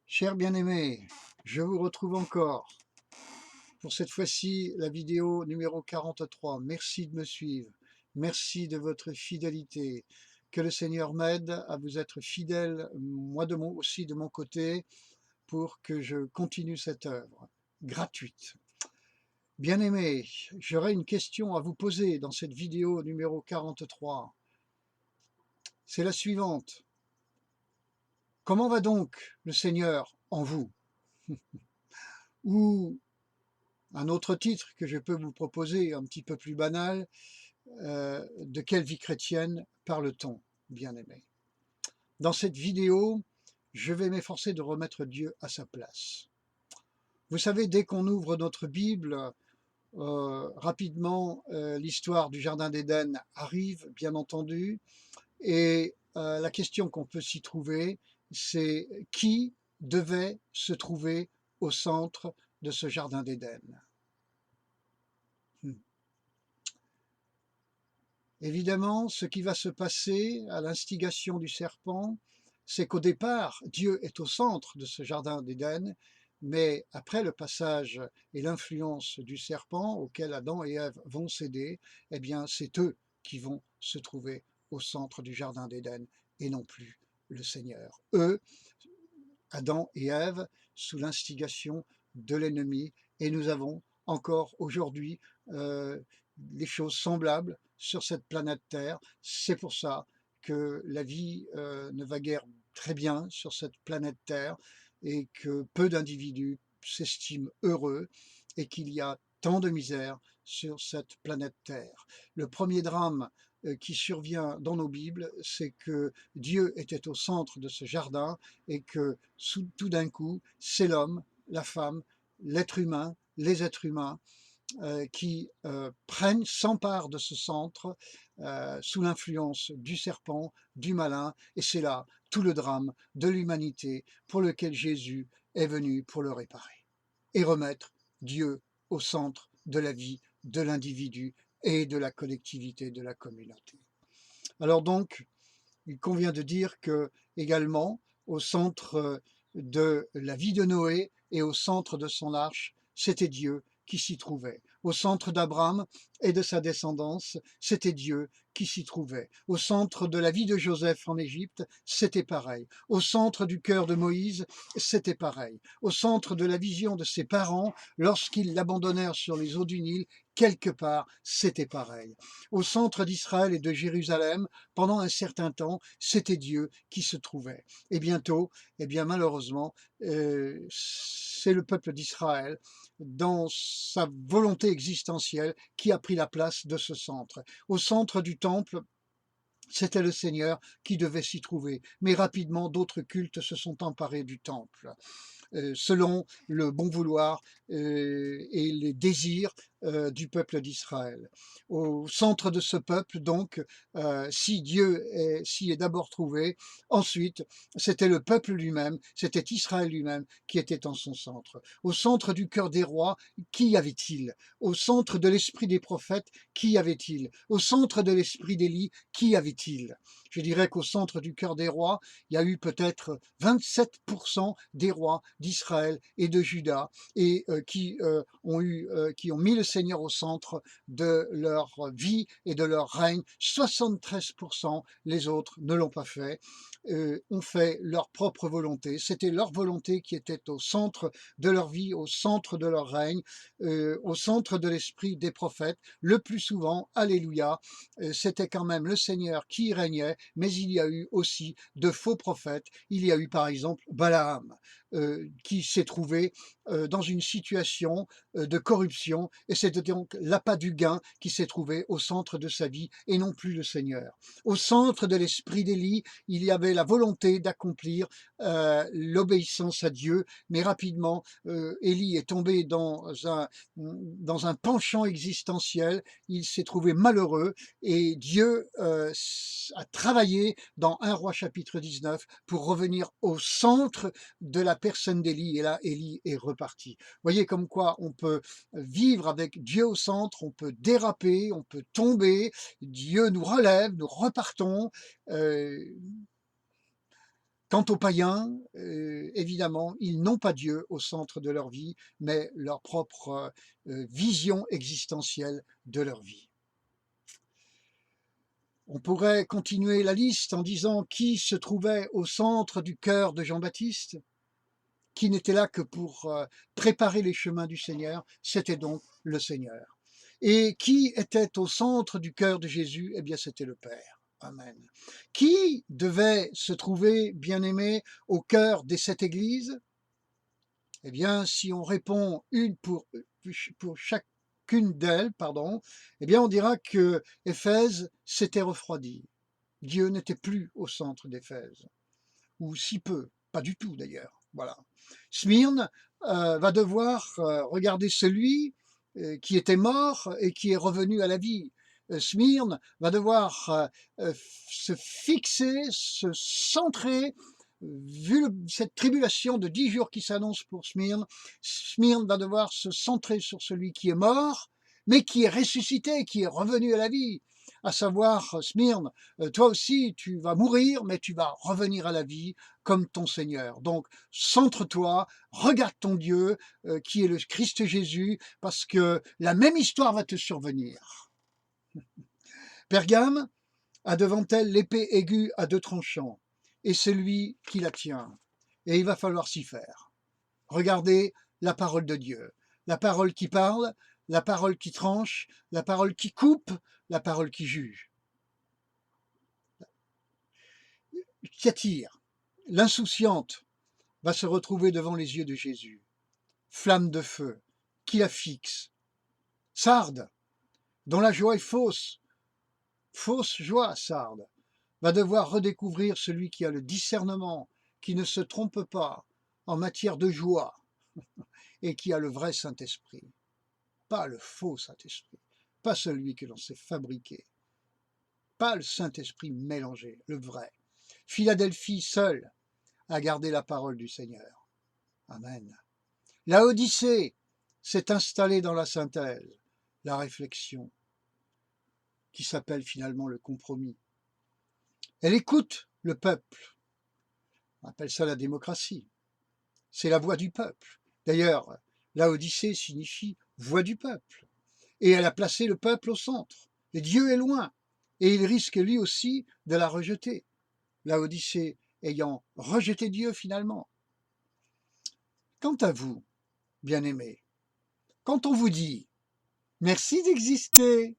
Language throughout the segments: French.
Chers bien-aimés, je vous retrouve encore pour cette fois-ci la vidéo numéro 43. Merci de me suivre, merci de votre fidélité. Que le Seigneur m'aide à vous être fidèle, moi aussi de mon côté, pour que je continue cette œuvre gratuite. Bien-aimés, j'aurais une question à vous poser dans cette vidéo numéro 43. C'est la suivante. Comment va donc le Seigneur en vous? Ou un autre titre que je peux vous proposer, un petit peu plus banal, de quelle vie chrétienne parle-t-on, bien-aimé? Dans cette vidéo, je vais m'efforcer de remettre Dieu à sa place. Vous savez, dès qu'on ouvre notre Bible, rapidement, l'histoire du Jardin d'Éden arrive, bien entendu, et la question qu'on peut s'y trouver, c'est qui devait se trouver au centre de ce Jardin d'Éden? Évidemment, ce qui va se passer à l'instigation du serpent, c'est qu'au départ, Dieu est au centre de ce jardin d'Éden, mais après le passage et l'influence du serpent auquel Adam et Ève vont céder, eh bien, c'est eux qui vont se trouver au centre du jardin d'Éden et non plus le Seigneur. Eux, Adam et Ève, sous l'instigation de l'ennemi, et nous avons encore aujourd'hui les choses semblables sur cette planète Terre. C'est pour ça que la vie ne va guère très bien sur cette planète Terre et que peu d'individus s'estiment heureux et qu'il y a tant de misère sur cette planète Terre. Le premier drame qui survient dans nos Bibles, c'est que Dieu était au centre de ce jardin et que tout d'un coup, c'est l'homme, la femme, l'être humain, les êtres humains qui s'emparent de ce centre sous l'influence du serpent, du malin, et c'est là tout le drame de l'humanité pour lequel Jésus est venu pour le réparer et remettre Dieu au centre de la vie de l'individu et de la collectivité, de la communauté. Alors donc, il convient de dire que également au centre de la vie de Noé et au centre de son arche, c'était Dieu qui s'y trouvait. Au centre d'Abraham et de sa descendance, c'était Dieu qui s'y trouvait. Au centre de la vie de Joseph en Égypte, c'était pareil. Au centre du cœur de Moïse, c'était pareil. Au centre de la vision de ses parents, lorsqu'ils l'abandonnèrent sur les eaux du Nil, quelque part, c'était pareil. Au centre d'Israël et de Jérusalem, pendant un certain temps, c'était Dieu qui se trouvait. Et bientôt, eh bien malheureusement, c'est le peuple d'Israël, dans sa volonté existentielle, qui a pris la place de ce centre. Au centre du temple, c'était le Seigneur qui devait s'y trouver. Mais rapidement, d'autres cultes se sont emparés du temple. Selon le bon vouloir et les désirs du peuple d'Israël. Au centre de ce peuple, donc, si Dieu s'y est d'abord trouvé, ensuite, c'était le peuple lui-même, c'était Israël lui-même qui était en son centre. Au centre du cœur des rois, qui y avait-il? Au centre de l'esprit des prophètes, qui y avait-il? Au centre de l'esprit d'Élie, qui y avait-il? Je dirais qu'au centre du cœur des rois, il y a eu peut-être 27% des rois d'Israël et de Juda et qui ont mis le Seigneur au centre de leur vie et de leur règne. 73%, les autres ne l'ont pas fait, ont fait leur propre volonté. C'était leur volonté qui était au centre de leur vie, au centre de leur règne, au centre de l'esprit des prophètes. Le plus souvent, alléluia, c'était quand même le Seigneur qui régnait, mais il y a eu aussi de faux prophètes. Il y a eu par exemple Balaam, qui s'est trouvé dans une situation de corruption, et c'était donc l'appât du gain qui s'est trouvé au centre de sa vie et non plus le Seigneur. Au centre de l'esprit d'Élie, il y avait la volonté d'accomplir l'obéissance à Dieu, mais rapidement, Élie est tombé dans un penchant existentiel, il s'est trouvé malheureux et Dieu a travaillé dans 1 Roi chapitre 19 pour revenir au centre de la personne d'Élie, et là Élie est reparti. Vous voyez comme quoi on peut vivre avec Dieu au centre, on peut déraper, on peut tomber, Dieu nous relève, nous repartons. Quant aux païens, évidemment, ils n'ont pas Dieu au centre de leur vie, mais leur propre vision existentielle de leur vie. On pourrait continuer la liste en disant qui se trouvait au centre du cœur de Jean-Baptiste, qui n'était là que pour préparer les chemins du Seigneur, c'était donc le Seigneur. Et qui était au centre du cœur de Jésus? Eh bien, c'était le Père. Amen. Qui devait se trouver, bien-aimé, au cœur des 7 églises? Eh bien, si on répond une pour chacune d'elles, pardon, eh bien, on dira que Éphèse s'était refroidi. Dieu n'était plus au centre d'Éphèse, ou si peu, pas du tout d'ailleurs. Voilà. Smyrne va devoir regarder celui qui était mort et qui est revenu à la vie. Smyrne va devoir se fixer, se centrer, vu cette tribulation de 10 jours qui s'annonce pour Smyrne. Smyrne va devoir se centrer sur celui qui est mort, mais qui est ressuscité, qui est revenu à la vie. À savoir, Smyrne, toi aussi, tu vas mourir, mais tu vas revenir à la vie comme ton Seigneur. Donc, centre-toi, regarde ton Dieu, qui est le Christ Jésus, parce que la même histoire va te survenir. Pergame a devant elle l'épée aiguë à 2 tranchants, et celui qui la tient. Et il va falloir s'y faire. Regardez la parole de Dieu, la parole qui parle, la parole qui tranche, la parole qui coupe, la parole qui juge. Thyatire, l'insouciante, va se retrouver devant les yeux de Jésus. Flamme de feu, qui la fixe. Sarde, dont la joie est fausse, fausse joie, Sarde, va devoir redécouvrir celui qui a le discernement, qui ne se trompe pas en matière de joie et qui a le vrai Saint-Esprit. Pas le faux Saint-Esprit, pas celui que l'on s'est fabriqué, pas le Saint-Esprit mélangé, le vrai. Philadelphie seule a gardé la parole du Seigneur. Amen. La Odyssée s'est installée dans la synthèse, la réflexion, qui s'appelle finalement le compromis. Elle écoute le peuple. On appelle ça la démocratie. C'est la voix du peuple. D'ailleurs, la Odyssée signifie voix du peuple. Et elle a placé le peuple au centre. Et Dieu est loin. Et il risque lui aussi de la rejeter. La Odyssée ayant rejeté Dieu finalement. Quant à vous, bien-aimés, quand on vous dit « Merci d'exister »,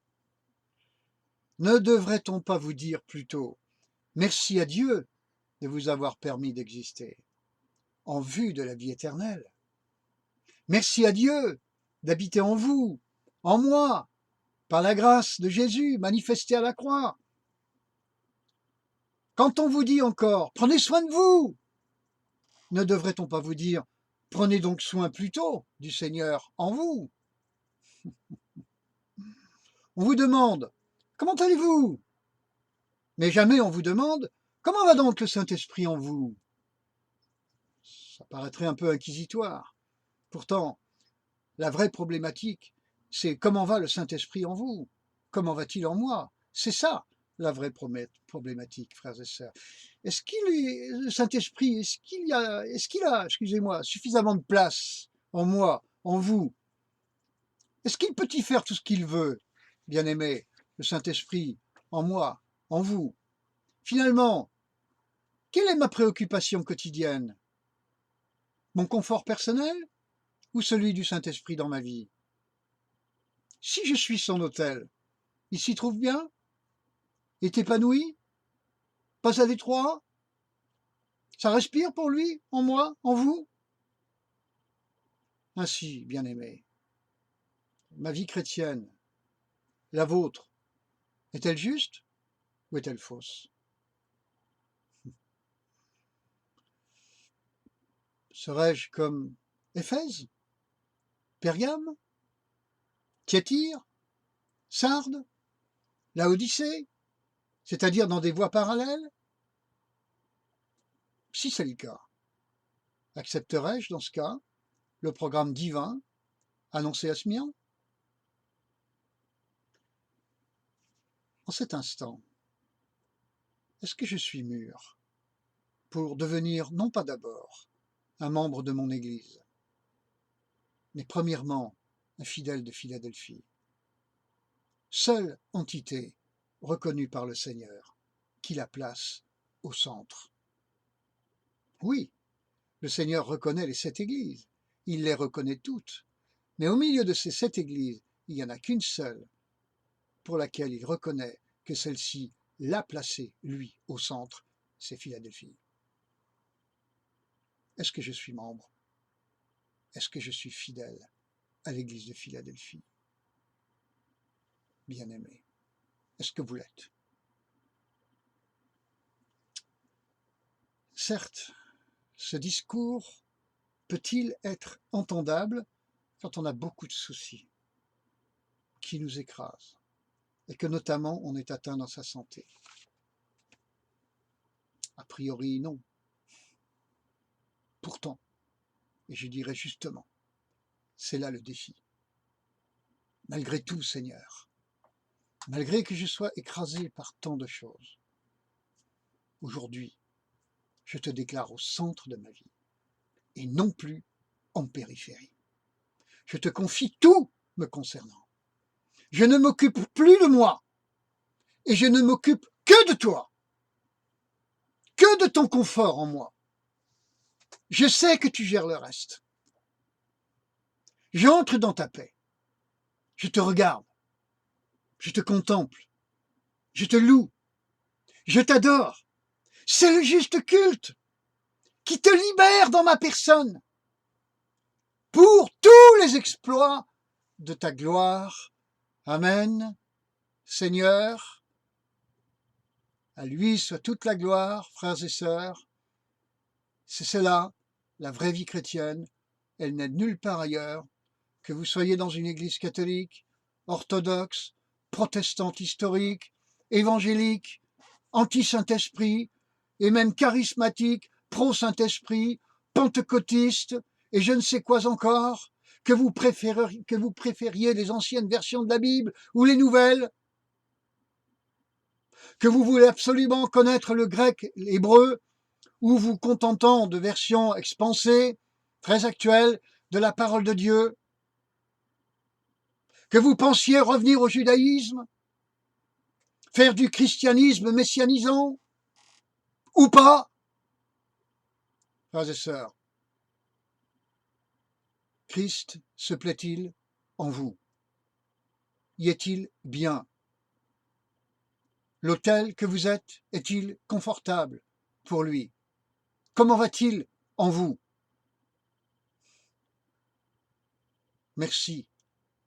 ne devrait-on pas vous dire plutôt « Merci à Dieu de vous avoir permis d'exister en vue de la vie éternelle. Merci à Dieu d'habiter en vous, en moi, par la grâce de Jésus manifestée à la croix. » Quand on vous dit encore « Prenez soin de vous », ne devrait-on pas vous dire « Prenez donc soin plutôt du Seigneur en vous ». On vous demande « Comment allez-vous » mais jamais on vous demande « Comment va donc le Saint-Esprit en vous » Ça paraîtrait un peu inquisitoire. Pourtant, la vraie problématique, c'est comment va le Saint-Esprit en vous? Comment va-t-il en moi? C'est ça la vraie problématique, frères et sœurs. Est-ce qu'il est, le Saint-Esprit, est-ce qu'il a, excusez-moi, suffisamment de place en moi, en vous? Est-ce qu'il peut y faire tout ce qu'il veut, bien-aimé, le Saint-Esprit, en moi, en vous? Finalement, quelle est ma préoccupation quotidienne? Mon confort personnel ou celui du Saint-Esprit dans ma vie? Si je suis son autel, il s'y trouve bien? Est épanoui? Pas à l'étroit? Ça respire pour lui, en moi, en vous? Ainsi, bien-aimé, ma vie chrétienne, la vôtre, est-elle juste ou est-elle fausse? Serais-je comme Éphèse, Pergame, Thyatire, Sardes, Laodicée, c'est-à-dire dans des voies parallèles? Si c'est le cas, accepterais-je dans ce cas le programme divin annoncé à Smyrne? En cet instant, est-ce que je suis mûr pour devenir non pas d'abord un membre de mon Église, mais premièrement un fidèle de Philadelphie, seule entité reconnue par le Seigneur, qui la place au centre. Oui, le Seigneur reconnaît les 7 églises, il les reconnaît toutes, mais au milieu de ces 7 églises, il n'y en a qu'une seule pour laquelle il reconnaît que celle-ci l'a placé, lui, au centre, c'est Philadelphie. Est-ce que je suis membre? Est-ce que je suis fidèle à l'église de Philadelphie? Bien-aimé, est-ce que vous l'êtes? Certes, ce discours peut-il être entendable quand on a beaucoup de soucis qui nous écrasent et que notamment on est atteint dans sa santé? A priori, non. Pourtant, et je dirais justement, c'est là le défi. Malgré tout, Seigneur, malgré que je sois écrasé par tant de choses, aujourd'hui, je te déclare au centre de ma vie et non plus en périphérie. Je te confie tout me concernant. Je ne m'occupe plus de moi et je ne m'occupe que de toi, que de ton confort en moi. Je sais que tu gères le reste. J'entre dans ta paix. Je te regarde. Je te contemple. Je te loue. Je t'adore. C'est le juste culte qui te libère dans ma personne pour tous les exploits de ta gloire. Amen. Seigneur, à lui soit toute la gloire, frères et sœurs. C'est cela, la vraie vie chrétienne. Elle n'est nulle part ailleurs. Que vous soyez dans une église catholique, orthodoxe, protestante historique, évangélique, anti-Saint-Esprit, et même charismatique, pro-Saint-Esprit, pentecôtiste, et je ne sais quoi encore, que vous préfériez les anciennes versions de la Bible ou les nouvelles, que vous voulez absolument connaître le grec, l'hébreu, ou vous contentant de versions expansées, très actuelles, de la parole de Dieu, que vous pensiez revenir au judaïsme, faire du christianisme messianisant, ou pas, frères et sœurs, Christ se plaît-il en vous? Y est-il bien? L'autel que vous êtes est-il confortable pour lui? Comment va-t-il en vous? Merci,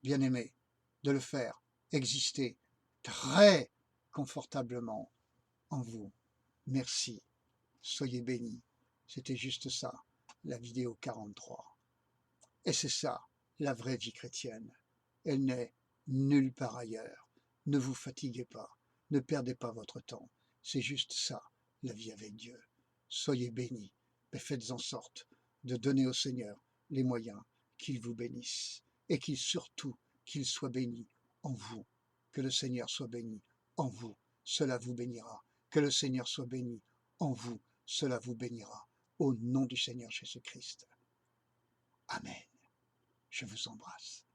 bien-aimé, de le faire exister très confortablement en vous. Merci, soyez bénis. C'était juste ça, la vidéo 43. Et c'est ça, la vraie vie chrétienne. Elle n'est nulle part ailleurs. Ne vous fatiguez pas, ne perdez pas votre temps. C'est juste ça, la vie avec Dieu. Soyez bénis, mais faites en sorte de donner au Seigneur les moyens qu'il vous bénisse et qu'il soit béni en vous. Que le Seigneur soit béni en vous, cela vous bénira. Que le Seigneur soit béni en vous, cela vous bénira. Au nom du Seigneur Jésus-Christ. Amen. Je vous embrasse.